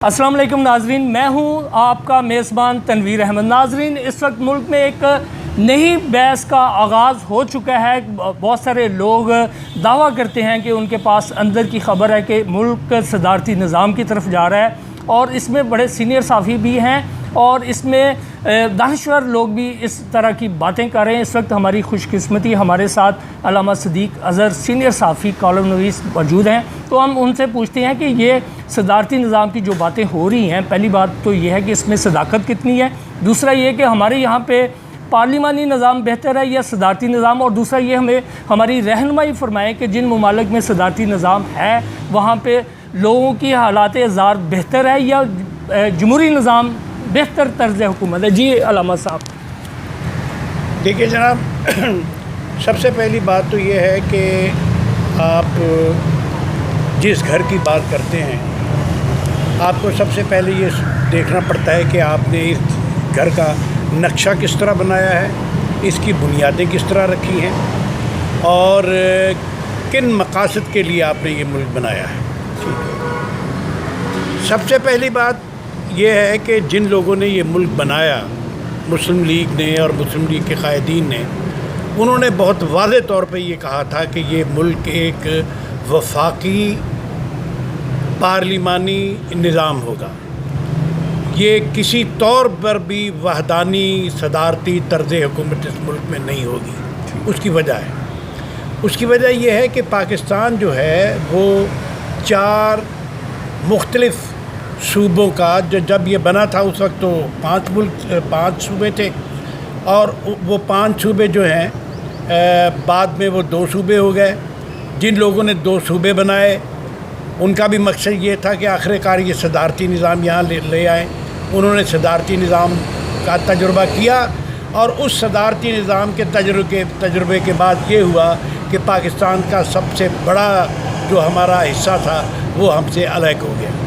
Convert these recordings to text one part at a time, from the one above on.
अस्सलाम वालेकुम नाजरीन, मैं हूं आपका मेज़बान तनवीर अहमद। नाजरीन, इस वक्त मुल्क में एक नई बहस का आगाज़ हो चुका है। बहुत सारे लोग दावा करते हैं कि उनके पास अंदर की खबर है कि मुल्क सदारती निज़ाम की तरफ जा रहा है और इसमें बड़े सीनियर साफ़ी भी हैं और इसमें दानिश्वर लोग भी इस तरह की बातें कर रहे हैं। इस वक्त हमारी खुशकिस्मती हमारे साथ अल्लामा सदीक़ अज़हर सीनियर साफ़ी कॉलम नवीस मौजूद हैं, तो हम उनसे पूछते हैं कि ये सदारती निज़ाम की जो बातें हो रही हैं, पहली बात तो ये है कि इसमें सदाकत कितनी है, दूसरा ये कि हमारे यहाँ पे पार्लिमानी निज़ाम बेहतर है या सदारती निज़ाम, और दूसरा ये हमें हमारी रहनुमाई फरमाएँ कि जिन ममालिक में सदारती निज़ाम है वहाँ पे लोगों की हालात ज़ार बेहतर है या जमहूरी निज़ाम बेहतर तर्ज़ हुकूमत है। जी अल्लामा साहब। देखिए जनाब, सबसे पहली बात तो ये है कि आप जिस घर की बात करते हैं, आपको सबसे पहले ये देखना पड़ता है कि आपने इस घर का नक्शा किस तरह बनाया है, इसकी बुनियादें किस तरह रखी हैं और किन मकासद के लिए आपने ये मुल्क बनाया है। सबसे पहली बात ये है कि जिन लोगों ने ये मुल्क बनाया, मुस्लिम लीग ने और मुस्लिम लीग के कायदीन ने, उन्होंने बहुत वाज़ेह तौर पे ये कहा था कि ये मुल्क एक वफाकी पार्लिमानी निज़ाम होगा, ये किसी तौर पर भी वहदानी सदारती तर्ज़ हुकूमत इस मुल्क में नहीं होगी। उसकी वजह यह है कि पाकिस्तान जो है वो 4 मुख्तलिफ़ सूबों का, जब ये बना था उस वक्त तो 5 सूबे थे और वो 5 सूबे जो हैं बाद में वो 2 सूबे हो गए। जिन लोगों ने 2 सूबे बनाए उनका भी मकसद ये था कि आखिरकार ये सदारती निज़ाम यहाँ ले आए। उन्होंने सदारती निज़ाम का तजुर्बा किया और उस सदारती निज़ाम के तजुर्बे के बाद ये हुआ कि पाकिस्तान का सबसे बड़ा जो हमारा हिस्सा था वो हमसे अलग हो गया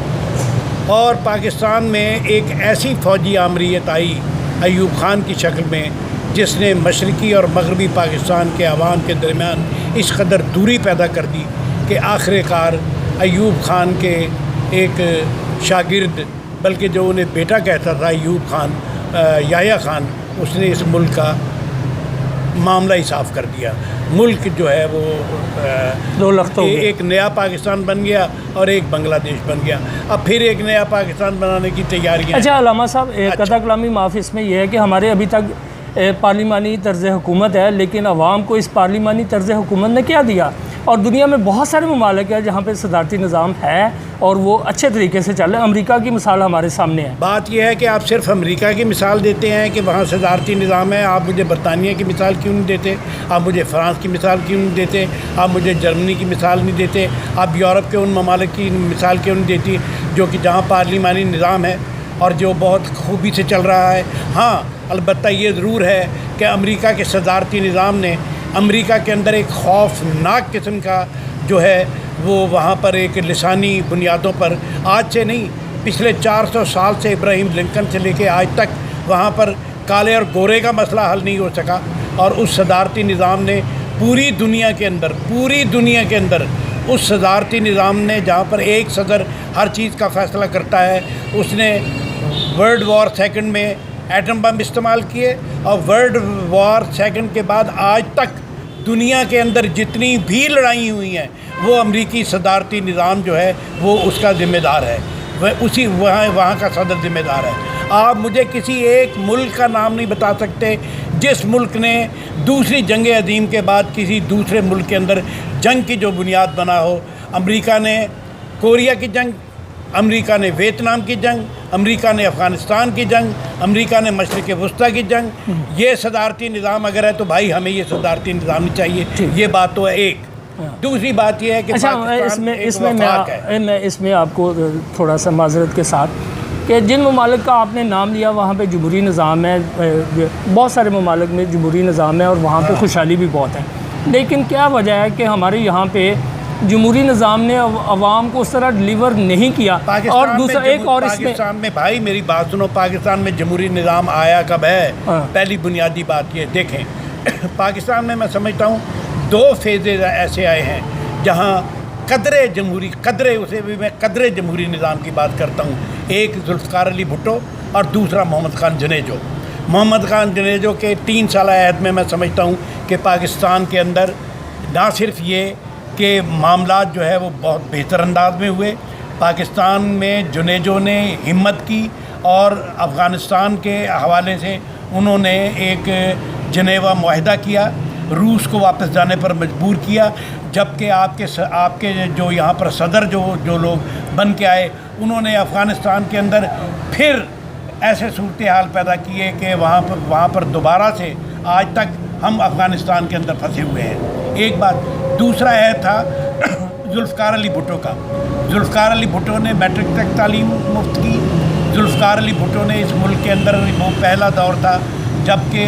और पाकिस्तान में एक ऐसी फ़ौजी आमरीत आई अयूब ख़ान की शक्ल में, जिसने मशरक़ी और मग़रबी पाकिस्तान के अवाम के दरमियान इस कदर दूरी पैदा कर दी कि आखिरकार अयूब ख़ान के एक शागिर्द, बल्कि जो उन्हें बेटा कहता था अयूब ख़ान, याह्या ख़ान, उसने इस मुल्क का मामला ही साफ़ कर दिया। मुल्क जो है वो 2 लाख एक नया पाकिस्तान बन गया और एक बांग्लादेश बन गया। अब फिर एक नया पाकिस्तान बनाने की तैयारियां। अच्छा अल्लामा साहब, कथा कलामी माफ़ इसमें यह है कि हमारे अभी तक पार्लिमानी तर्ज़ हुकूमत है, लेकिन अवाम को इस पार्लिमानी तर्ज़ हुकूमत ने क्या दिया? और दुनिया में बहुत सारे ममालिक हैं जहाँ पे सदारती निज़ाम है और वो अच्छे तरीके से चल रहे हैं। अमेरिका की मिसाल हमारे सामने है। बात यह है कि आप सिर्फ अमेरिका की मिसाल देते हैं कि वहाँ सदारती निज़ाम है, आप मुझे बरतानिया की मिसाल क्यों नहीं देते? आप मुझे फ़्रांस की मिसाल क्यों नहीं देते? आप मुझे जर्मनी की मिसाल नहीं देते? आप यूरोप के उन ममालिक की मिसाल क्यों नहीं देती जो कि जहाँ पार्लिमानी निज़ाम है और जो बहुत खूबी से चल रहा है? हाँ, अलबत्ता ये ज़रूर है कि अमेरिका के सदारती निज़ाम ने अमेरिका के अंदर एक खौफनाक किस्म का जो है वो वहाँ पर एक लिसानी बुनियादों पर, आज से नहीं पिछले 400 साल से, इब्राहिम लिंकन से लेके आज तक वहाँ पर काले और गोरे का मसला हल नहीं हो सका और उस सदारती निज़ाम ने पूरी दुनिया के अंदर उस सदारती निज़ाम ने, जहाँ पर एक सदर हर चीज़ का फ़ैसला करता है, उसने वर्ल्ड वॉर सेकंड में एटम बम इस्तेमाल किए और वर्ल्ड वॉर सेकंड के बाद आज तक दुनिया के अंदर जितनी भी लड़ाई हुई हैं वो अमरीकी सदारती निज़ाम जो है वो उसका ज़िम्मेदार है, वह वहाँ का सदर ज़िम्मेदार है। आप मुझे किसी एक मुल्क का नाम नहीं बता सकते जिस मुल्क ने दूसरी जंग अज़ीम के बाद किसी दूसरे मुल्क के अंदर जंग की जो बुनियाद बना हो। अमेरिका ने कोरिया की जंग, अमेरिका ने वियतनाम की जंग, अमेरिका ने अफ़गानिस्तान की जंग, अमेरिका ने मशरिक़ वुस्ता की जंग। ये सदारती निज़ाम अगर है तो भाई हमें ये सदारती निज़ाम नहीं चाहिए। ये बात तो है एक। दूसरी बात ये है कि अच्छा, इसमें आपको थोड़ा सा माज़रत के साथ कि जिन ममालिक का आपने नाम लिया वहाँ पे जमहूरी निज़ाम है, बहुत सारे ममालिक में जमहूरी निज़ाम है और वहाँ पे खुशहाली भी बहुत है, लेकिन क्या वजह है कि हमारे यहाँ पे जमहूरी निज़ाम ने अवाम को उस तरह डिलीवर नहीं किया? और दूसरा एक और पाकिस्तान में, भाई मेरी बात सुनो, पाकिस्तान में जमहूरी निज़ाम आया कब है? पहली बुनियादी बात ये देखें, पाकिस्तान में मैं समझता हूँ 2 फेजेज़ ऐसे आए हैं जहाँ कदरे जमहूरी, कदरे, उसे भी मैं कदरे जमहूरी निज़ाम की बात करता हूँ। ایک ذوالفقار علی بھٹو اور دوسرا محمد خان جنیجو۔ محمد خان جنیجو کے 3 سالہ عہد میں میں سمجھتا ہوں کہ پاکستان کے اندر نہ صرف یہ کہ معاملات جو ہے وہ بہت بہتر انداز میں ہوئے، پاکستان میں جنیجو نے ہمت کی اور افغانستان کے حوالے سے انہوں نے ایک جنیوا معاہدہ کیا، روس کو واپس جانے پر مجبور کیا، جبکہ آپ کے جو یہاں پر صدر جو لوگ بن کے آئے انہوں نے افغانستان کے اندر پھر ایسے صورتحال پیدا کیے کہ وہاں پر دوبارہ سے آج تک ہم افغانستان کے اندر پھنسے ہوئے ہیں۔ ایک بات، دوسرا عہد تھا ذوالفقار علی بھٹو کا۔ ذوالفقار علی بھٹو نے میٹرک تک تعلیم مفت کی۔ ذوالفقار علی بھٹو نے اس ملک کے اندر وہ پہلا دور تھا جب کہ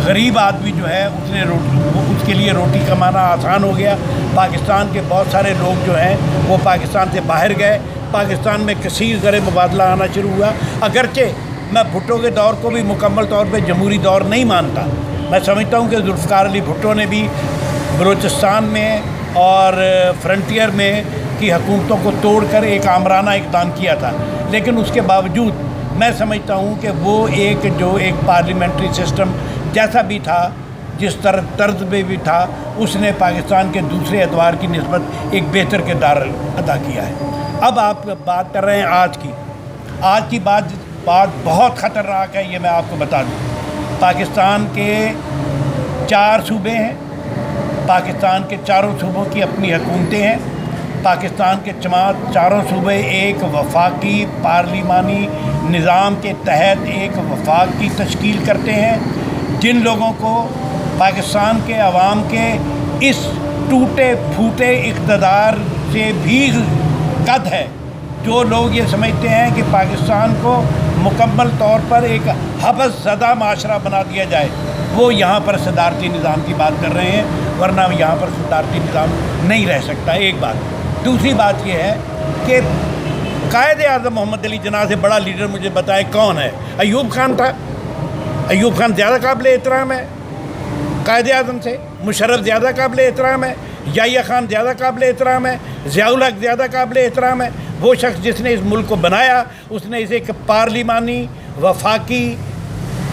غریب آدمی جو ہے اس کے لیے روٹی کمانا آسان ہو گیا۔ پاکستان کے بہت سارے لوگ جو ہیں وہ پاکستان سے باہر گئے، پاکستان میں کثیر زر مبادلہ آنا شروع ہوا۔ اگرچہ میں بھٹو کے دور کو بھی مکمل طور پہ جمہوری دور نہیں مانتا، میں سمجھتا ہوں کہ ذوالفقار علی بھٹو نے بھی بلوچستان میں اور فرنٹیئر میں کی حکومتوں کو توڑ کر ایک آمرانہ اقدام کیا تھا، لیکن اس کے باوجود میں سمجھتا ہوں کہ وہ ایک پارلیمنٹری سسٹم جیسا بھی تھا، جس طرز میں بھی تھا، اس نے پاکستان کے دوسرے ادوار کی نسبت ایک بہتر کردار ادا کیا ہے۔ اب آپ بات کر رہے ہیں آج کی بات بہت خطرناک ہے، یہ میں آپ کو بتا دوں۔ پاکستان کے 4 صوبے ہیں، پاکستان کے چاروں صوبوں کی اپنی حکومتیں ہیں۔ پاکستان کے چاروں صوبے ایک وفاقی پارلیمانی نظام کے تحت ایک وفاق کی تشکیل کرتے ہیں۔ جن لوگوں کو پاکستان کے عوام کے اس ٹوٹے پھوٹے اقتدار سے بھی قد ہے، جو لوگ یہ سمجھتے ہیں کہ پاکستان کو مکمل طور پر ایک حبس زدہ معاشرہ بنا دیا جائے، وہ یہاں پر صدارتی نظام کی بات کر رہے ہیں، ورنہ یہاں پر صدارتی نظام نہیں رہ سکتا۔ ایک بات۔ دوسری بات یہ ہے کہ قائد اعظم محمد علی جناح سے بڑا لیڈر مجھے بتائے کون ہے؟ ایوب خان تھا۔ ایوب خان زیادہ قابل احترام ہے قائد اعظم سے، مشرف زیادہ قابل احترام ہے، یحییٰ خان زیادہ قابل احترام ہے، ضیاء الحق زیادہ قابل احترام ہے۔ وہ شخص جس نے اس ملک کو بنایا، اس نے اسے ایک پارلیمانی وفاقی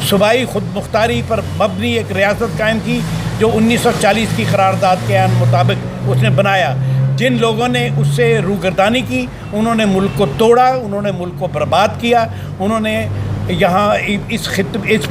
صوبائی خود مختاری پر مبنی ایک ریاست قائم کی، جو 1940 کی قرارداد کے عین مطابق اس نے بنایا۔ جن لوگوں نے اس سے روگردانی کی، انہوں نے ملک کو توڑا، انہوں نے ملک کو برباد کیا، انہوں نے یہاں اس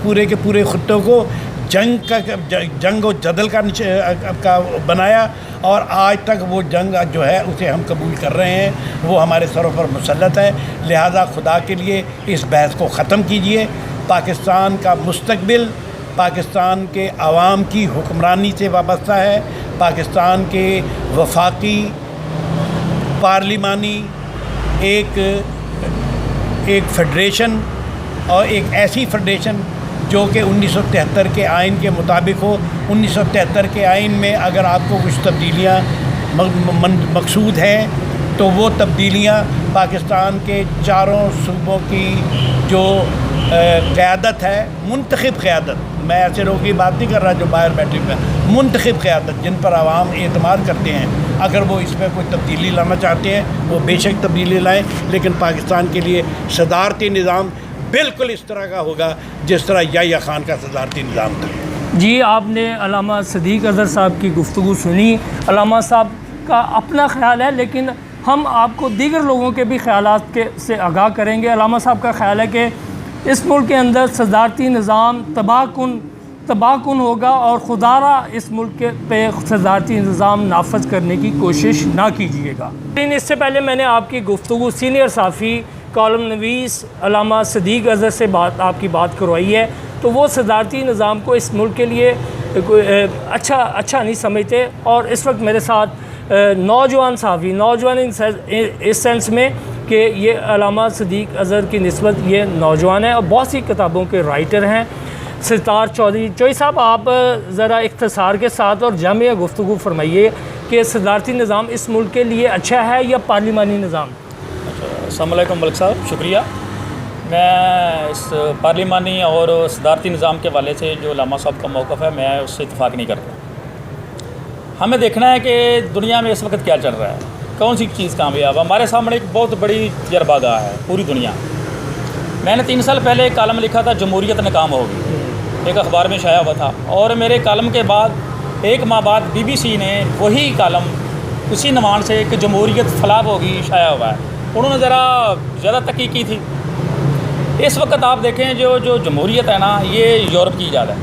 پورے کے پورے خطے کو جنگ و جدل کا بنایا، اور آج تک وہ جنگ جو ہے اسے ہم قبول کر رہے ہیں، وہ ہمارے سروں پر مسلط ہے۔ لہذا خدا کے لیے اس بحث کو ختم کیجئے۔ پاکستان کا مستقبل پاکستان کے عوام کی حکمرانی سے وابستہ ہے۔ پاکستان کے وفاقی پارلیمانی ایک فیڈریشن، اور ایک ایسی فیڈریشن جو کہ 1973 کے آئین کے مطابق ہو۔ 1973 کے آئین میں اگر آپ کو کچھ تبدیلیاں مقصود ہیں تو وہ تبدیلیاں پاکستان کے چاروں صوبوں کی جو قیادت ہے، منتخب قیادت، میں ایسے لوگوں کی بات نہیں کر رہا جو باہر بیٹھے ہوئے ہیں، منتخب قیادت جن پر عوام اعتماد کرتے ہیں، اگر وہ اس میں کوئی تبدیلی لانا چاہتے ہیں وہ بے شک تبدیلی لائیں، لیکن پاکستان کے لیے صدارتی نظام بالکل اس طرح کا ہوگا جس طرح یحییٰ خان کا صدارتی نظام تھا۔ جی، آپ نے علامہ صدیق اظہر صاحب کی گفتگو سنی۔ علامہ صاحب کا اپنا خیال ہے، لیکن ہم آپ کو دیگر لوگوں کے بھی خیالات سے آگاہ کریں گے۔ علامہ صاحب کا خیال ہے کہ اس ملک کے اندر صدارتی نظام تباہ کن ہوگا، اور خدارہ اس ملک پہ صدارتی نظام نافذ کرنے کی کوشش نہ کیجیے گا۔ لیکن اس سے پہلے میں نے آپ کی گفتگو سینئر صحافی کالم نویس علامہ صدیق اظہر سے آپ کی بات کروائی ہے، تو وہ صدارتی نظام کو اس ملک کے لیے اچھا نہیں سمجھتے، اور اس وقت میرے ساتھ نوجوان صحافی، نوجوان اس سینس میں کہ یہ علامہ صدیق اظہر کی نسبت یہ نوجوان ہے اور بہت سی کتابوں کے رائٹر ہیں، ستار چودھری۔ چوئی صاحب، آپ ذرا اختصار کے ساتھ اور جامع گفتگو فرمائیے کہ صدارتی نظام اس ملک کے لیے اچھا ہے یا پارلیمانی نظام؟ السلام علیکم ملک صاحب، شکریہ۔ میں اس پارلیمانی اور صدارتی نظام کے حوالے سے جو علامہ صاحب کا موقف ہے، میں اس سے اتفاق نہیں کرتا۔ ہمیں دیکھنا ہے کہ دنیا میں اس وقت کیا چل رہا ہے۔ कौन सी चीज़ कामयाब? हमारे सामने एक बहुत बड़ी तजर्बा गाह है पूरी दुनिया। मैंने 3 साल पहले एक कॉलम लिखा था, जमहूरियत नाकाम होगी, एक अखबार में शाया हुआ था, और मेरे कॉलम के बाद 1 माह बाद BBC ने वही कॉलम उसी नवान से कि जमहूरियत फलाह होगी शाया हुआ है। उन्होंने ज़रा ज़्यादा तहकीक की थी। इस वक्त आप देखें जो जमहूरियत है ना, ये यूरोप की ईजाद है,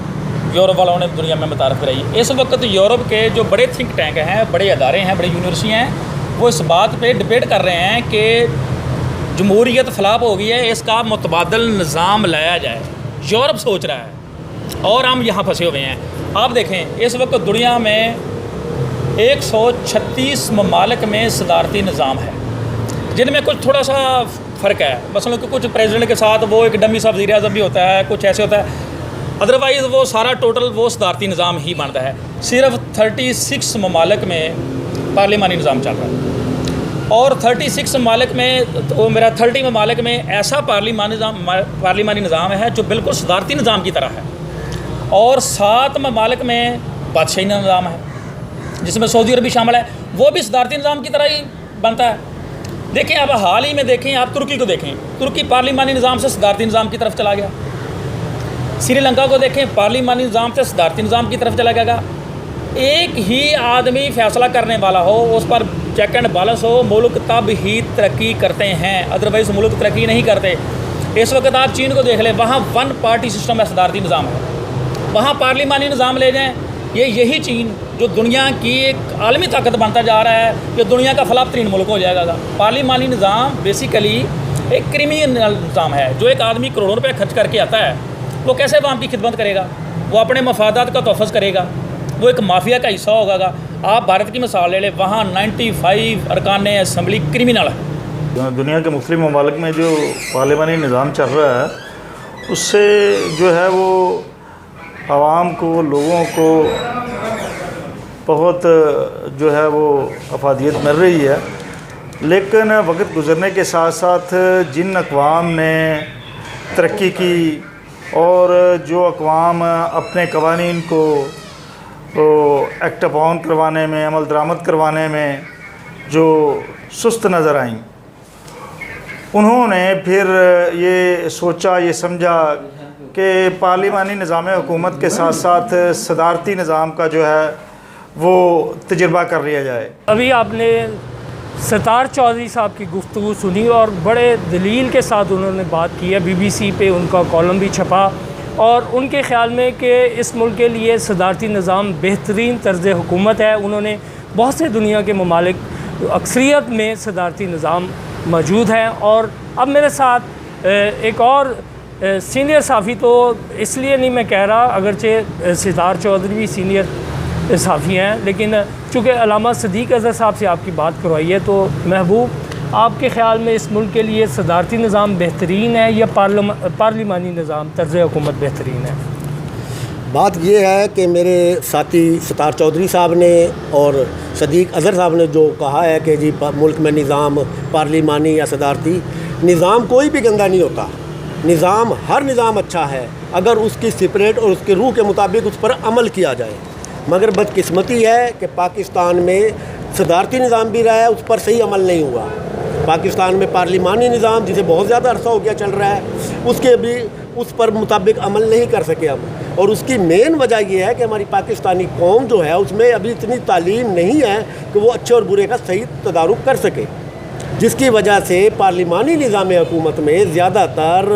यूरोप वालों ने दुनिया में मुतारफ़ कराई। इस वक्त यूरोप के जो बड़े थिंक टैंक हैं, बड़े अदारे हैं, बड़ी यूनिवर्सिटियाँ हैं, वो इस बात पे डिबेट कर रहे हैं कि जमहूरियत फलाह हो गई है, इसका मुतबादल निज़ाम लाया जाए। यूरोप सोच रहा है और हम यहाँ फंसे हुए हैं। आप देखें इस वक्त दुनिया में 136 ममालिक में सदारती निज़ाम है, जिनमें कुछ थोड़ा सा फ़र्क है। मसलन कि कुछ प्रेसिडेंट के साथ वो एक डमी सा वज़ीर आज़म भी होता है, कुछ ऐसे होता है, अदरवाइज़ वो सारा टोटल वो सदारती निज़ाम ही बनता है। सिर्फ 36 ममालिक में पार्लिमानी निज़ाम चल रहा है, और 36 ममालिक में तो मेरा 30 ममालिक में ऐसा पार्लिमानी निज़ाम है जो बिल्कुल सदारती निज़ाम की तरह है, और 7 ममालिक में बादशाही निज़ाम है, जिसमें सऊदी अरब भी शामिल है, वो भी सदारती निज़ाम की तरह ही बनता है। देखें अब हाल ही में देखें, आप तुर्की को देखें, तुर्की पार्लिमानी निज़ाम से सदारती निज़ाम की तरफ चला गया। श्रीलंका को देखें, पार्लिमानी निज़ाम से सदारती निज़ाम की तरफ चला गया। एक ही आदमी फ़ैसला करने वाला हो, उस पर चेक एंड बैलेंस हो, मुल्क तब ही तरक्की करते हैं, अदरवाइज़ मुल्क तरक्की नहीं करते। इस वक्त आप चीन को देख लें, वहाँ 1 पार्टी सिस्टम है, सदारती निज़ाम है, वहाँ पार्लिमानी निज़ाम ले जाएँ। यही चीन जो दुनिया की एक आलमी ताकत बनता जा रहा है, ये दुनिया का फलाह तरीन मुल्क हो जाएगा। पार्लिमानी निज़ाम बेसिकली एक क्रिमिनल निज़ाम है, जो एक आदमी करोड़ों रुपए खर्च करके आता है, वो कैसे अवाम की खिदमत करेगा, वो अपने मफादात का तहफ़्फ़ुज़ करेगा, वो एक माफिया का हिस्सा होगा। आप भारत की मिसाल ले लें, वहाँ 95 अरकान असम्बली क्रिमिनल है। दुनिया के मुख्तलिफ़ ममालिक में जो पार्लिमानी निज़ाम चल रहा है, उससे जो है वो आवाम को, लोगों को बहुत जो है वो अफादियत मिल रही है। लेकिन वक्त गुज़रने के साथ साथ जिन अक़वाम ने तरक्की की और जो अक़वाम अपने कवानीन को एक्ट अपॉन करवाने में, अमल दरामद करवाने में जो सुस्त नज़र आईं, उन्होंने फिर ये सोचा, ये समझा कि पार्लिमानी निज़ाम हुकूमत के साथ साथ सदारती निज़ाम का जो है वो तजुर्बा कर लिया जाए। अभी आपने सत्तार चौधरी साहब की गुफ्तगू सुनी और बड़े दलील के साथ उन्होंने बात की है। BBC पे उनका कॉलम भी छपा, और उनके ख़्याल में कि इस मुल्क के लिए सदारती निज़ाम बेहतरीन तर्ज़ हुकूमत है। उन्होंने बहुत से दुनिया के ममालिक, अक्सरियत में सदारती निज़ाम मौजूद है। और अब मेरे साथ एक और सीनियर सहाफ़ी, तो इसलिए नहीं मैं कह रहा, अगरचे सितार चौधरी भी सीनियर सहाफ़ी हैं, लेकिन चूँकि अल्लामा सदीक़ अज़हर साहब से आपकी बात करवाई है, तो महबूब, आपके ख़्याल में इस मुल्क के लिए सदारती निज़ाम बेहतरीन है या पार्लिमानी निज़ाम तर्ज़ हुकूमत बेहतरीन है? बात ये है कि मेरे साथी सत्तार चौधरी साहब ने और सदीक़ अज़हर साहब ने जो कहा है कि जी मुल्क में निज़ाम पार्लिमानी या सदारती, निज़ाम कोई भी गंदा नहीं होता। निज़ाम, हर निज़ाम अच्छा है अगर उसकी स्पिरिट और उसके रूह के मुताबिक उस पर अमल किया जाए। मगर बदकिस्मती है कि पाकिस्तान में सदारती निज़ाम भी रहा है, उस पर सही अमल नहीं हुआ। पाकिस्तान में पार्लिमानी निज़ाम, जिसे बहुत ज़्यादा अरसा हो गया चल रहा है, उसके भी उस पर मुताबिक अमल नहीं कर सके हम। और उसकी मेन वजह यह है कि हमारी पाकिस्तानी कौम जो है उसमें अभी इतनी तालीम नहीं है कि वो अच्छे और बुरे का सही तदारुक कर सके, जिसकी वजह से पार्लिमानी निज़ाम हुकूमत में ज़्यादातर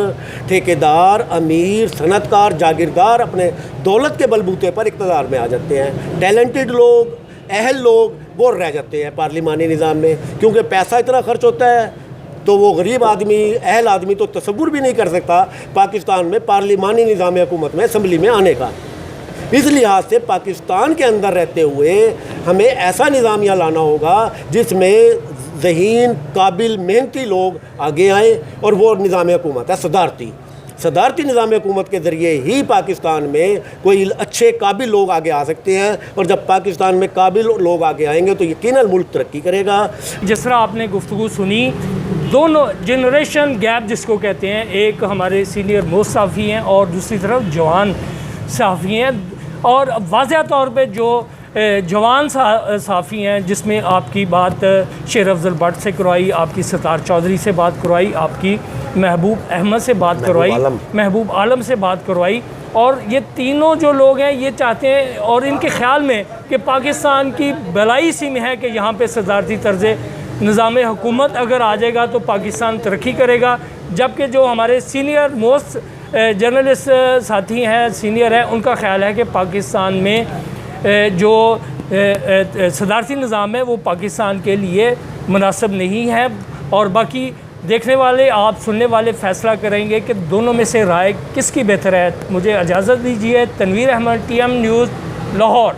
ठेकेदार, अमीर, सनतकार, जागीरदार अपने दौलत के बलबूते पर इक़्तिदार में आ जाते हैं। टैलेंटेड लोग, अहल लोग वो रह जाते हैं पार्लिमानी निज़ाम में, क्योंकि पैसा इतना खर्च होता है तो वो गरीब आदमी, अहल आदमी तो तसव्वुर भी नहीं कर सकता पाकिस्तान में पार्लिमानी निज़ाम हुकूमत में असम्बली में आने का। इस लिहाज से पाकिस्तान के अंदर रहते हुए हमें ऐसा निज़ाम यहाँ लाना होगा जिसमें ज़हीन, काबिल, मेहनती लोग आगे आएँ, और वो निज़ाम हुकूमत है सदारती निज़ाम हुकूमत के ज़रिए ही पाकिस्तान में कोई अच्छे काबिल लोग आगे आ सकते हैं। और जब पाकिस्तान में काबिल लोग आगे आएंगे तो यकीनन मुल्क तरक्की करेगा। जिस तरह आपने गुफ्तगू सुनी, दोनों जनरेशन गैप जिसको कहते हैं, एक हमारे सीनियर मोस्ट सहाफ़ी हैं और दूसरी तरफ जवान सहाफ़ी हैं, और वाज़ह तौर पे जो جوان صحافی ہیں، جس میں آپ کی بات شیر افضل بٹ سے کروائی، آپ کی ستار چودھری سے بات کروائی، آپ کی محبوب احمد سے بات کروائی، محبوب عالم سے بات کروائی، اور یہ تینوں جو لوگ ہیں یہ چاہتے ہیں اور ان کے خیال میں کہ پاکستان کی بلائی اسی میں ہے کہ یہاں پہ صدارتی طرز نظام حکومت اگر آ جائے گا تو پاکستان ترقی کرے گا، جبکہ جو ہمارے سینئر موسٹ جرنلسٹ ساتھی ہیں، سینئر ہیں، ان کا خیال ہے کہ پاکستان میں جو صدارتی نظام ہے وہ پاکستان کے لیے مناسب نہیں ہے، اور باقی دیکھنے والے، آپ سننے والے فیصلہ کریں گے کہ دونوں میں سے رائے کس کی بہتر ہے۔ مجھے اجازت دیجیے، تنویر احمد، TM نیوز، لاہور۔